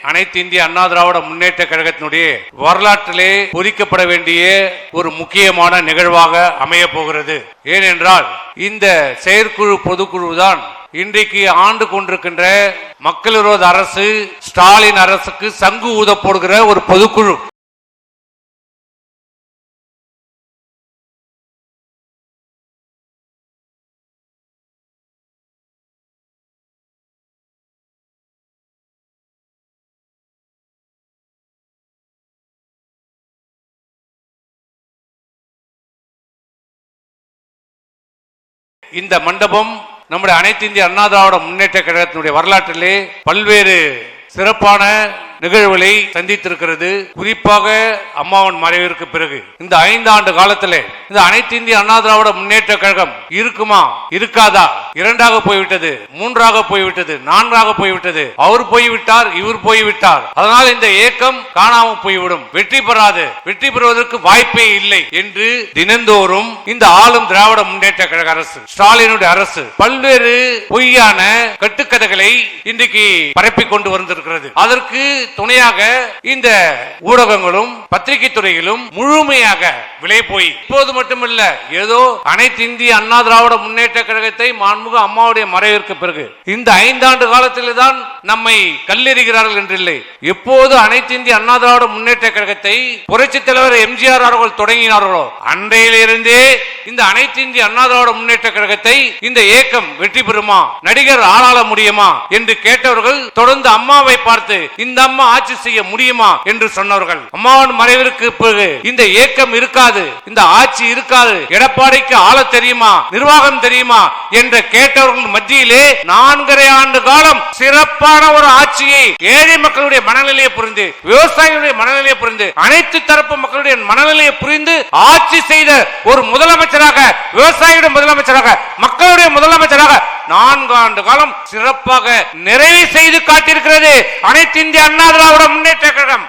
அனைத்து இந்திய அண்ணா திராவிட முன்னேற்ற கழகத்தினுடைய வரலாற்றிலே பொறிக்கப்பட வேண்டிய ஒரு முக்கியமான நிகழ்வாக அமைய போகிறது. ஏனென்றால் இந்த செயற்குழு பொதுக்குழு தான் இன்றைக்கு ஆண்டு கொண்டிருக்கின்ற மக்கள் விரோத அரசு ஸ்டாலின் அரசுக்கு சங்கு ஊத போடுகிற ஒரு பொதுக்குழு. இந்த மண்டபம் நம்முடைய அனைத்து இந்திய அண்ணா திராவிட முன்னேற்ற கழகத்தினுடைய வரலாற்றிலே பல்வேறு சிறப்பான நிகழ்வுகளை சந்தித்திருக்கிறது. குறிப்பாக அம்மாவின் மறைவிற்கு பிறகு இந்த 5 ஆண்டு காலத்திலே இந்த அனைத்து இந்திய அண்ணா திராவிட முன்னேற்ற கழகம் இருக்குமா இருக்காதா, 2ஆக போய்விட்டது, 3ஆக போய்விட்டது, 4ஆக போய்விட்டது. அவர் போய்விட்டார், இவர் போய்விட்டார். அதனால் இந்த இயக்கம் காணாமல் போய்விடும், வெற்றி பெறாது, வெற்றி பெறுவதற்கு வாய்ப்பே இல்லை என்று தினந்தோறும் இந்த ஆளும் திராவிட முன்னேற்ற கழக அரசு ஸ்டாலினுடைய அரசு பல்வேறு பொய்யான கட்டுக்கதைகளை இன்றைக்கு பரப்பிக் கொண்டு வந்திருக்கிறது. அதற்கு துணையாக இந்த ஊடகங்களும் பத்திரிகை துறையிலும் முழுமையாக விலை போய் இப்போது மட்டுமல்ல, ஏதோ அனைத்து இந்திய அண்ணா திராவிட முன்னேற்ற கழகத்தை மாண்புமிகு அம்மாவுடைய மறைவிற்கு பிறகு இந்த 5 ஆண்டு காலத்தில் தான் நம்மை கல்லெறிகிறார்கள் என்றில்லை. எப்போது அனைத்து இந்திய அண்ணா திராவிட முன்னேற்ற கழகத்தை புரட்சித் தலைவர் எம்ஜிஆர் அவர்கள் தொடங்கினார்களோ அன்றையிலிருந்தே இந்த அனைத்து இந்திய அண்ணா திராவிட முன்னேற்ற கழகத்தை இந்த இயக்கம் வெற்றி பெறுமா, நடிகர் ஆளாள முடியுமா என்று கேட்டவர்கள் தொடர்ந்து அம்மாவை பார்த்து இந்த அம்மா ஆட்சி செய்ய முடியுமா என்று சொன்னவர்கள். அம்மாவின் மறைவிற்கு பிறகு இந்த இயக்கம் இருக்காது, இந்த ஆட்சி இருக்காது, எடப்பாடிக்கு ஆள தெரியுமா, நிர்வாகம் தெரியுமா என்று கேட்டவர்கள் மத்தியிலே 4.5 ஆண்டு காலம் சிறப்பான ஒரு ஆட்சியை ஏழை மக்களுடைய மனநிலையை புரிந்து, விவசாயிகளுடைய மனநிலையை புரிந்து, அனைத்து தரப்பு மக்களுடைய மனநிலையை புரிந்து ஆட்சி செய்த ஒரு முதலமைச்சராக, விவசாயியுடைய முதலமைச்சராக, மக்களுடைய முதலமைச்சராக 4 ஆண்டு காலம் சிறப்பாக நிறைவு செய்து காட்டியிருக்கிறது அனைத்து இந்திய அண்ணா திராவிட முன்னேற்ற கழகம்.